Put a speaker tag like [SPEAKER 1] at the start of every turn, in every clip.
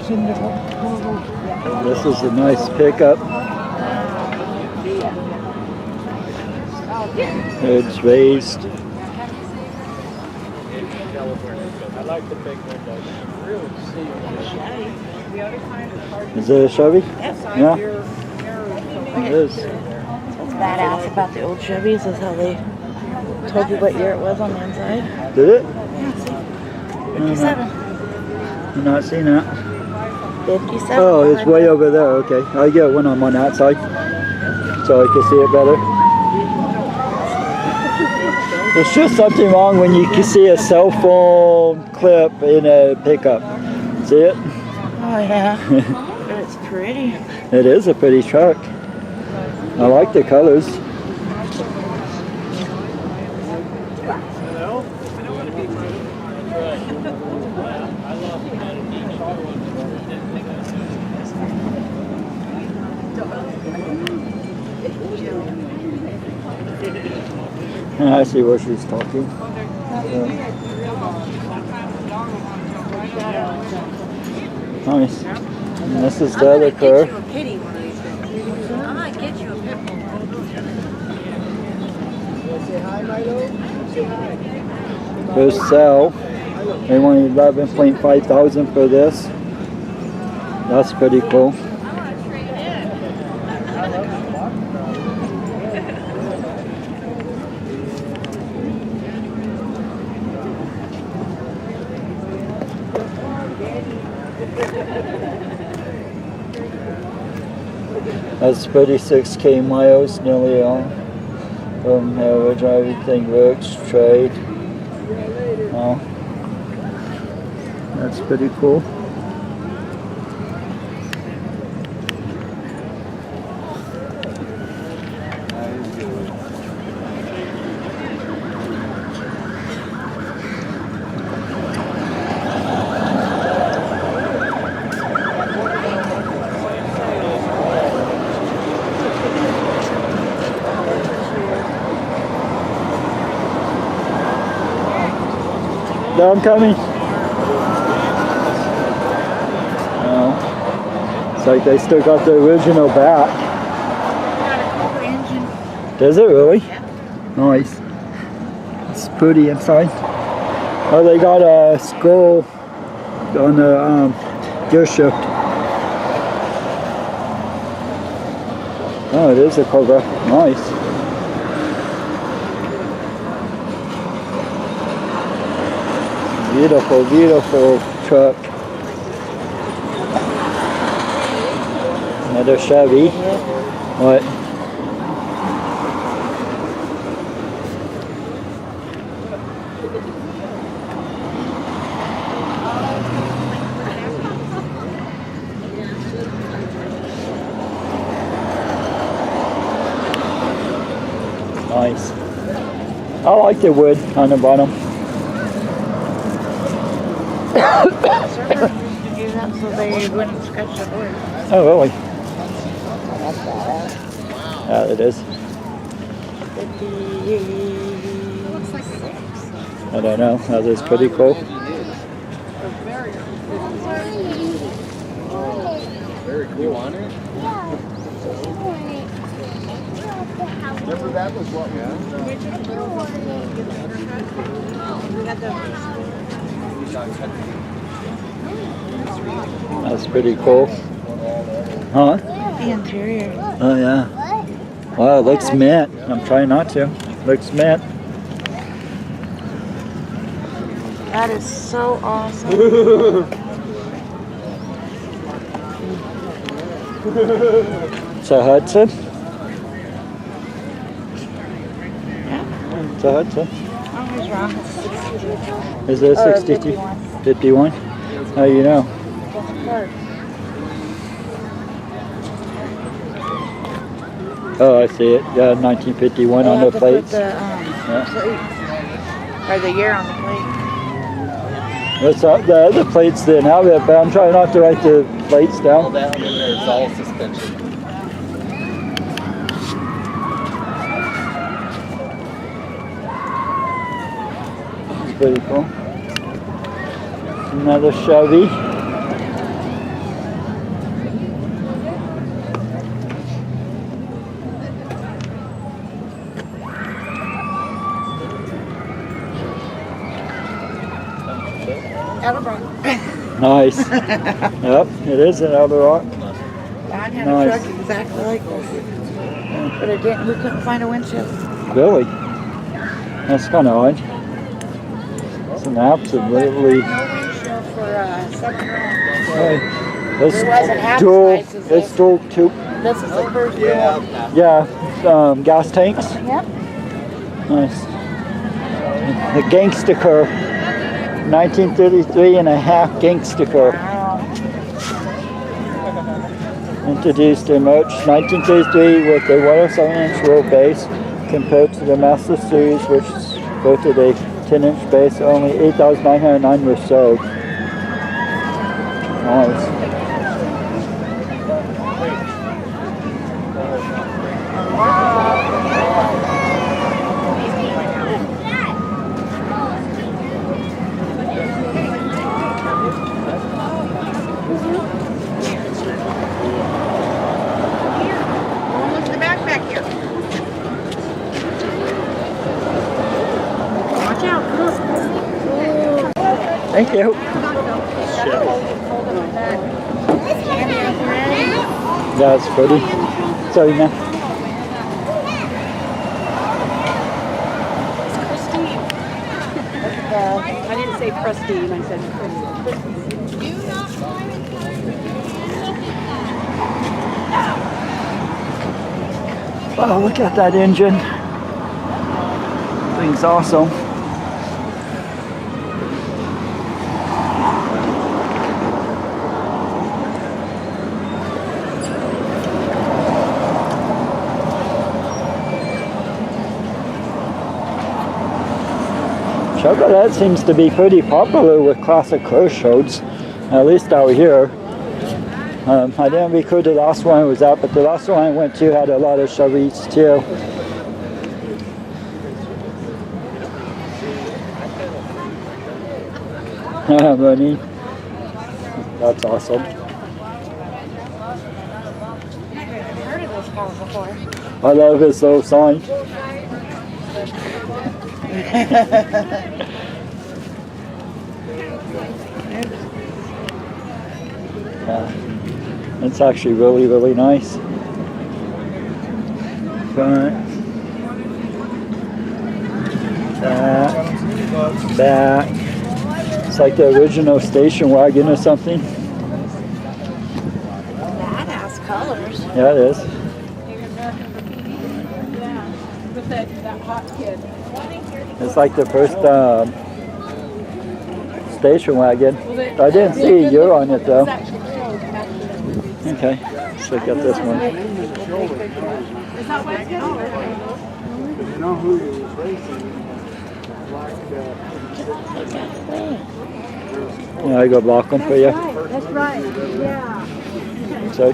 [SPEAKER 1] This is a nice pickup. It's raised.
[SPEAKER 2] I like the big windows.
[SPEAKER 1] Is it a Chevy? Yeah. It is.
[SPEAKER 3] What's badass about the old Chevys is how they told you what year it was on the inside.
[SPEAKER 1] Did it?
[SPEAKER 3] Yeah, see? 57.
[SPEAKER 1] I'm not seeing that.
[SPEAKER 3] 57.
[SPEAKER 1] Oh, it's way over there. Okay. I get one on that side so I can see it better. There's just something wrong when you can see a cell phone clip in a pickup. See it?
[SPEAKER 3] Oh, yeah. But it's pretty.
[SPEAKER 1] It is a pretty truck. I like the colors. I see what she's talking. Nice. And this is the other curve. For sale, they want 11.5 thousand for this. That's pretty cool. That's 36k miles, nearly all. From average, everything works, trade. Oh, that's pretty cool. Yeah, I'm coming. Oh. It's like they still got the original back. Does it really?
[SPEAKER 3] Yeah.
[SPEAKER 1] Nice. It's pretty inside. Oh, they got a skull on the gear shift. Oh, it is a Cobra. Nice. Beautiful, beautiful truck. Another Chevy. What? Nice. I like the wood on the bottom.
[SPEAKER 3] Servers used to do that so they wouldn't scratch the board.
[SPEAKER 1] Oh, really?
[SPEAKER 3] That's badass.
[SPEAKER 1] Yeah, it is.
[SPEAKER 3] 56.
[SPEAKER 1] I don't know. That is pretty cool.
[SPEAKER 2] Very cool on it. Remember that was what we
[SPEAKER 1] That's pretty cool. Huh?
[SPEAKER 3] The interior.
[SPEAKER 1] Oh, yeah. Wow, it looks mint. I'm trying not to. Looks mint.
[SPEAKER 3] That is so awesome.
[SPEAKER 1] It's a Hudson?
[SPEAKER 3] Yeah.
[SPEAKER 1] It's a Hudson.
[SPEAKER 3] I was wrong. It's 62.
[SPEAKER 1] Is it 62? 51? How do you know? Oh, I see it. Yeah, 1951
[SPEAKER 3] They
[SPEAKER 1] on
[SPEAKER 3] have
[SPEAKER 1] the
[SPEAKER 3] to put
[SPEAKER 1] plates.
[SPEAKER 3] the plate, or the year on the plate.
[SPEAKER 1] That's the other plates didn't have it, but I'm trying not to write the plates
[SPEAKER 2] all
[SPEAKER 1] down.
[SPEAKER 2] that in there is all suspension.
[SPEAKER 1] It's pretty cool. Another Chevy.
[SPEAKER 3] Elderbrook.
[SPEAKER 1] Nice. Yep, it is an Elder Rock.
[SPEAKER 3] Don had
[SPEAKER 1] Nice.
[SPEAKER 3] a truck exactly like this. But it didn't, we couldn't find a windshield.
[SPEAKER 1] Really? That's kind of odd. It's an absolutely.
[SPEAKER 3] No windshield for 7 grand.
[SPEAKER 1] Hey, it's
[SPEAKER 3] It wasn't half as
[SPEAKER 1] dual.
[SPEAKER 3] nice as
[SPEAKER 1] It's
[SPEAKER 3] this.
[SPEAKER 1] dual tube.
[SPEAKER 3] This is the first one.
[SPEAKER 1] Yeah, gas tanks.
[SPEAKER 3] Yep.
[SPEAKER 1] Nice. The gangster car. 1933 and a half gangster car.
[SPEAKER 3] Wow.
[SPEAKER 1] Introduced in March 1933 with a 107-inch wheelbase compared to the Master Series, which boasted a 10-inch base. Only 8,909 were sold. Nice.
[SPEAKER 3] Look at the backpack here. Watch out.
[SPEAKER 1] Thank you. That's pretty. Sorry, man.
[SPEAKER 4] I didn't say pristine, I said pristine.
[SPEAKER 1] Wow, look at that engine. Thing's awesome. Chevrolet seems to be pretty popular with classic car shows, at least out here. I didn't record the last one I was at, but the last one I went to had a lot of Chevys too. Money. That's awesome.
[SPEAKER 3] I've heard of this car before.
[SPEAKER 1] I love his little sign. Yeah, it's actually really, really nice. Front, back. It's like the original station wagon or something.
[SPEAKER 3] That has colors.
[SPEAKER 1] Yeah, it is.
[SPEAKER 4] With that hot kid.
[SPEAKER 1] It's like the first station wagon. I didn't see a year on it though. Okay, let's look at this one.
[SPEAKER 2] You know who he was racing?
[SPEAKER 1] Yeah, I go block them for you.
[SPEAKER 4] That's right, yeah.
[SPEAKER 1] Sorry.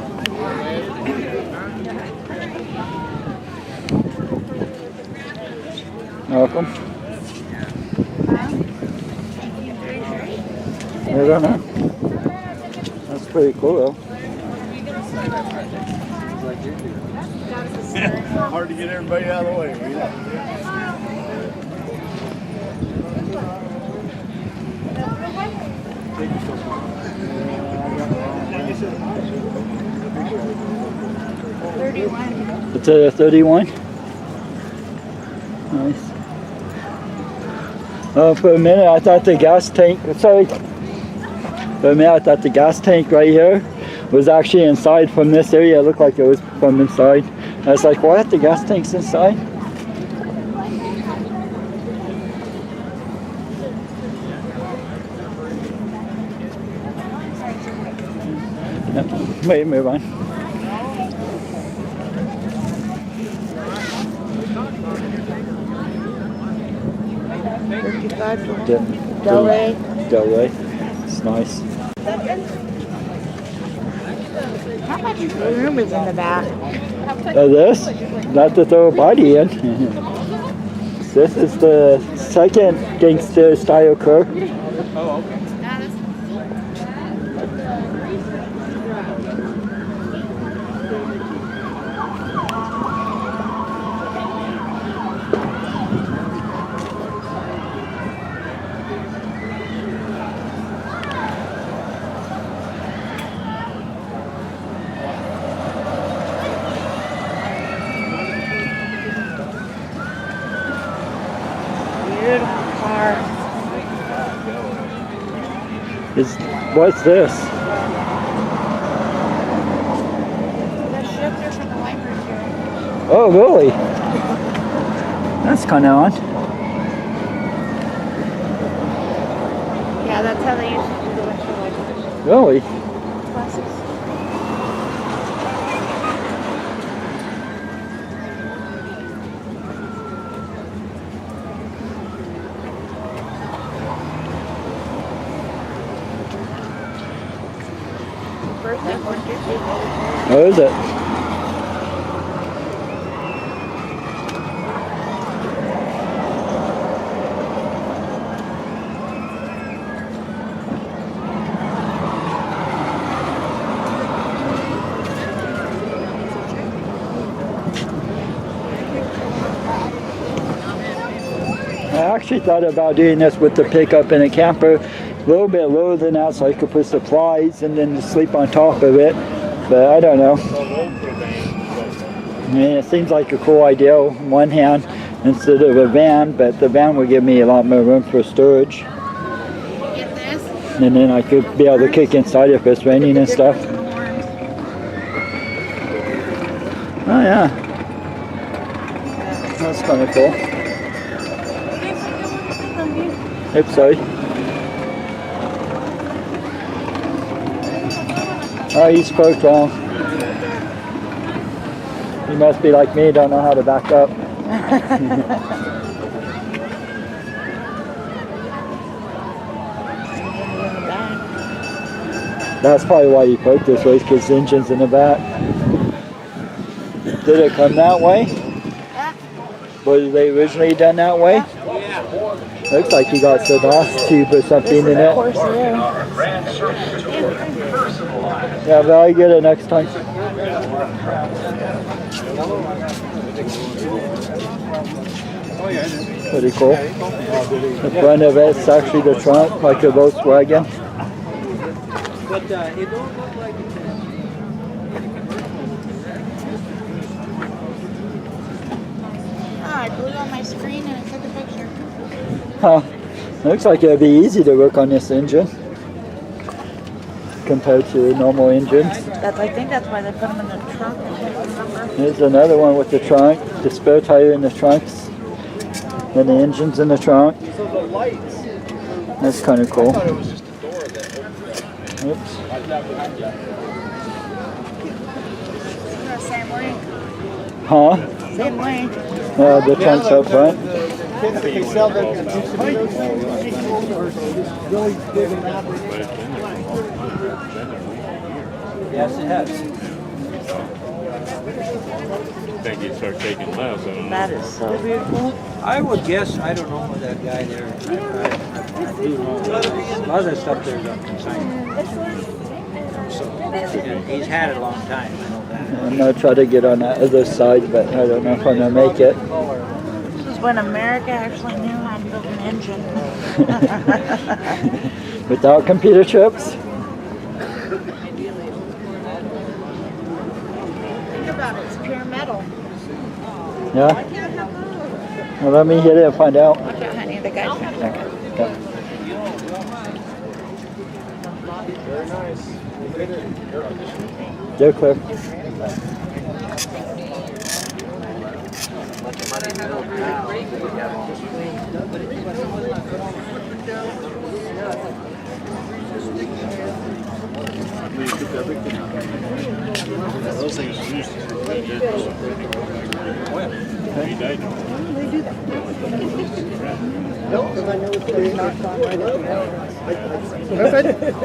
[SPEAKER 1] Welcome. I don't know. That's pretty cool though.
[SPEAKER 2] Hard to get everybody out of the way.
[SPEAKER 1] It's a 31. Nice. Oh, for a minute I thought the gas tank, sorry. For a minute I thought the gas tank right here was actually inside from this area. It looked like it was from inside. I was like, what? The gas tank's inside? Yep. Wait, move on.
[SPEAKER 3] Delray.
[SPEAKER 1] Delray. It's nice.
[SPEAKER 3] How much room is in the back?
[SPEAKER 1] This? Not to throw a body in. This is the second gangster style car.
[SPEAKER 3] Beautiful car.
[SPEAKER 1] What's this?
[SPEAKER 3] The shifter for the wipers here.
[SPEAKER 1] Oh, really? That's kind of odd.
[SPEAKER 3] Yeah, that's how they used to do the windshield wipers.
[SPEAKER 1] Really?
[SPEAKER 3] Classics. Birthday 150.
[SPEAKER 1] Oh, is it? I actually thought about doing this with the pickup and a camper a little bit lower than that so I could put supplies and then sleep on top of it, but I don't know. I mean, it seems like a cool idea on one hand instead of a van, but the van would give me a lot more room for storage.
[SPEAKER 3] Get this?
[SPEAKER 1] And then I could be able to kick inside if it's raining and stuff. Oh yeah. That's kind of cool. Oops, sorry. Oh, he spoke wrong. He must be like me, don't know how to back up. That's probably why you parked this way, because the engine's in the back. Did it come that way? Was they originally done that way? Looks like you got the exhaust tube or something in it.
[SPEAKER 3] Of course, yeah.
[SPEAKER 1] Yeah, but I'll get it next time. Pretty cool. The front of it's actually the trunk, like a Volkswagen.
[SPEAKER 2] But it don't look like it's
[SPEAKER 3] I blew on my screen and I took a picture.
[SPEAKER 1] Huh. Looks like it'd be easy to work on this engine compared to normal engines.
[SPEAKER 3] I think that's why they put them in the trunk.
[SPEAKER 1] Here's another one with the trunk, the spare tire in the trunks, and the engine's in the trunk.
[SPEAKER 2] so the lights.
[SPEAKER 1] That's kind of cool.
[SPEAKER 2] I thought it was just a door that opened.
[SPEAKER 1] Oops.
[SPEAKER 3] Same way.
[SPEAKER 1] Huh?
[SPEAKER 3] Same way.
[SPEAKER 1] The trunk's up front.
[SPEAKER 2] Kids that they sell that really big and yes, it has.
[SPEAKER 5] Think you'd start taking less. I don't know.
[SPEAKER 3] That is so beautiful.
[SPEAKER 2] I would guess, I don't know that guy there. I do know. A lot of that stuff there's on consignment. So, he's had it a long time, I know that.
[SPEAKER 1] I'm gonna try to get on that other side, but I don't know if I'm gonna make it.
[SPEAKER 3] This is when America actually knew how to build an engine.
[SPEAKER 1] Without computer chips.
[SPEAKER 3] Think about it, it's pure metal.
[SPEAKER 1] Yeah. Well, let me hit it and find out.
[SPEAKER 3] Watch out, honey, the guy's gonna check it.
[SPEAKER 1] Okay.
[SPEAKER 2] Very nice.
[SPEAKER 1] They're clear.
[SPEAKER 5] Those things used to be dangerous. He died.
[SPEAKER 2] Nope, because I know it's going to knock on right at the end.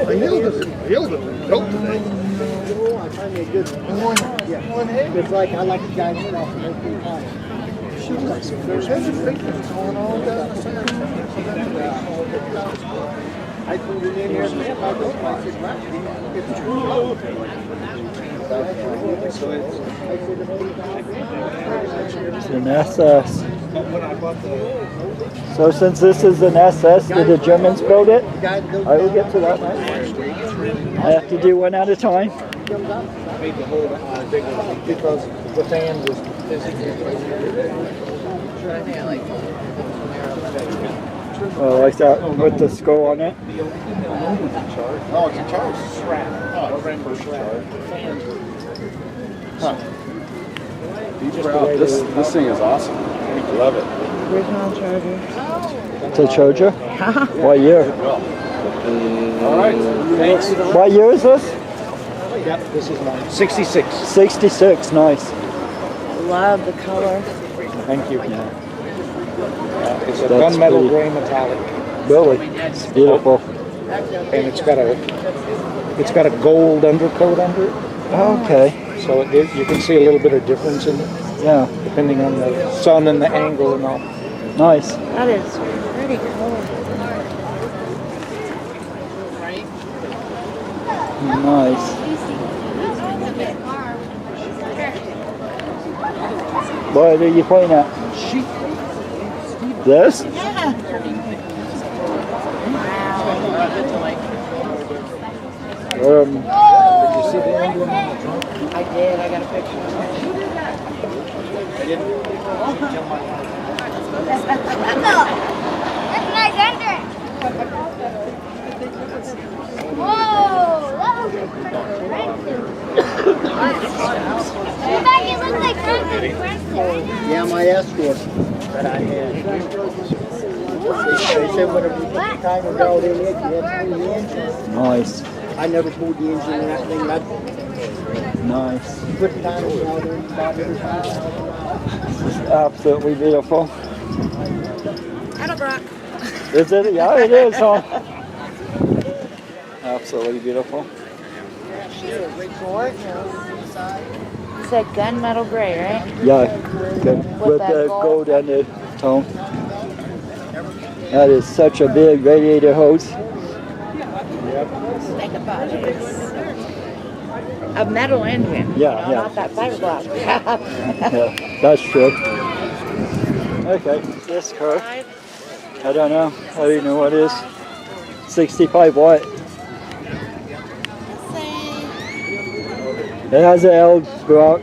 [SPEAKER 2] I nailed it. Nope. I find me a good one. Yeah. It's like, I like the guy who off and every time. There's hesitation going on down the center. I put it in here and I go back. It's true.
[SPEAKER 1] It's an SS. So since this is an SS, did the Germans build it? I will get to that next. I have to do one at a time.
[SPEAKER 2] Made the whole big one because the fan was physically.
[SPEAKER 1] Oh, like that with the skull on it.
[SPEAKER 5] Oh, it's a charge. Oh, huh. Be proud. This thing is awesome. Love it.
[SPEAKER 3] Original Charger.
[SPEAKER 1] It's a Charger? What year?
[SPEAKER 5] All right. Thanks.
[SPEAKER 1] What year is this?
[SPEAKER 2] Yep, this is mine. 66.
[SPEAKER 1] 66, nice.
[SPEAKER 3] Love the color.
[SPEAKER 2] Thank you.
[SPEAKER 1] Yeah.
[SPEAKER 2] It's a
[SPEAKER 1] That's
[SPEAKER 2] gunmetal
[SPEAKER 1] pretty.
[SPEAKER 2] gray metallic,
[SPEAKER 1] Really? It's beautiful.
[SPEAKER 2] and it's got a gold undercoat under it.
[SPEAKER 1] Okay.
[SPEAKER 2] So you can see a little bit of difference in it,
[SPEAKER 1] Yeah,
[SPEAKER 2] depending on the sun and the angle and all.
[SPEAKER 1] nice.
[SPEAKER 3] That is pretty cool.
[SPEAKER 1] Nice. What are you pointing at? This?
[SPEAKER 2] Did you see the emblem on the trunk?
[SPEAKER 3] I did. I got a picture.
[SPEAKER 6] That's a nice entrance. Whoa! In fact, it looks like Francis.
[SPEAKER 2] Yeah, my escort that I had. They said whenever you put the timer belt in it, you had to pull the engine.
[SPEAKER 1] Nice.
[SPEAKER 2] I never pulled the engine in that thing. I
[SPEAKER 1] Nice.
[SPEAKER 2] put the timer belt in about every 5,000 miles.
[SPEAKER 1] It's absolutely beautiful.
[SPEAKER 3] Edelbrock.
[SPEAKER 1] Is it? Yeah, it is, huh? Absolutely beautiful.
[SPEAKER 3] It's that gunmetal gray, right?
[SPEAKER 1] Yeah, good. With
[SPEAKER 3] that
[SPEAKER 1] the
[SPEAKER 3] gold.
[SPEAKER 1] gold and the tone. That is such a big radiator hose.
[SPEAKER 3] Think about it. It's a metal engine.
[SPEAKER 1] Yeah,
[SPEAKER 3] you know,
[SPEAKER 1] yeah.
[SPEAKER 3] Not that fiberglass crap.
[SPEAKER 1] Yeah, that's true. Okay, this car, I don't know. I don't even know what it is. 65 watt. It has an L block.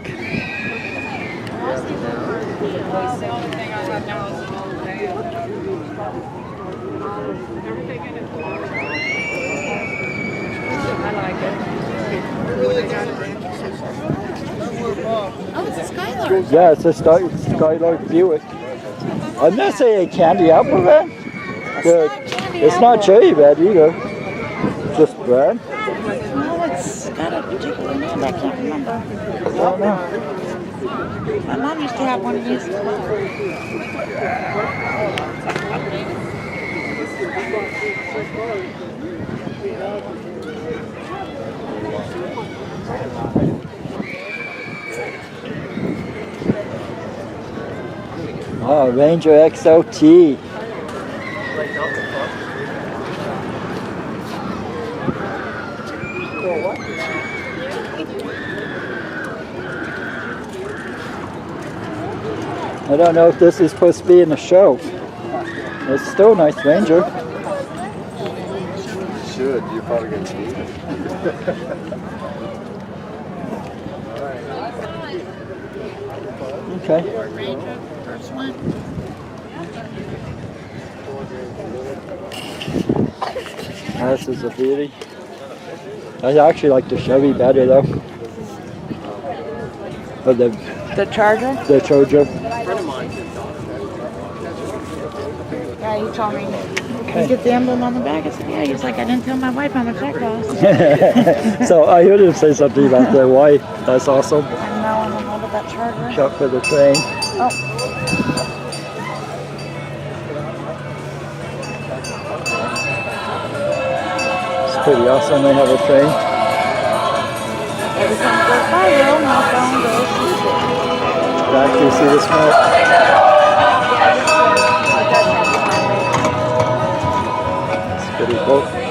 [SPEAKER 3] Oh, it's a Skylar.
[SPEAKER 1] Yeah, it's a Skylark Buick. I'm not saying candy apple red, but it's not cherry red either. Just red.
[SPEAKER 3] No, it's got a particular name. I can't remember.
[SPEAKER 1] I don't know.
[SPEAKER 3] My mom used to have one of these.
[SPEAKER 1] Oh, Ranger XLT. I don't know if this is supposed to be in the show. It's still a nice Ranger.
[SPEAKER 5] Should. You're probably going to see it.
[SPEAKER 1] Okay.
[SPEAKER 3] First one.
[SPEAKER 1] This is a beauty. I actually like the Chevy better though. But
[SPEAKER 3] The Charger?
[SPEAKER 1] the Charger.
[SPEAKER 3] Yeah, he told me. You get the emblem on the back? I said, yeah. He's like, I didn't tell my wife how much that cost.
[SPEAKER 1] So I heard him say something about the wife. That's awesome.
[SPEAKER 3] I know, and I love that Charger.
[SPEAKER 1] Shot for the train.
[SPEAKER 3] Oh.
[SPEAKER 1] It's pretty awesome. They have a train.
[SPEAKER 3] Every time it goes by, though, my phone goes.
[SPEAKER 1] Back to see the smoke. It's pretty cool.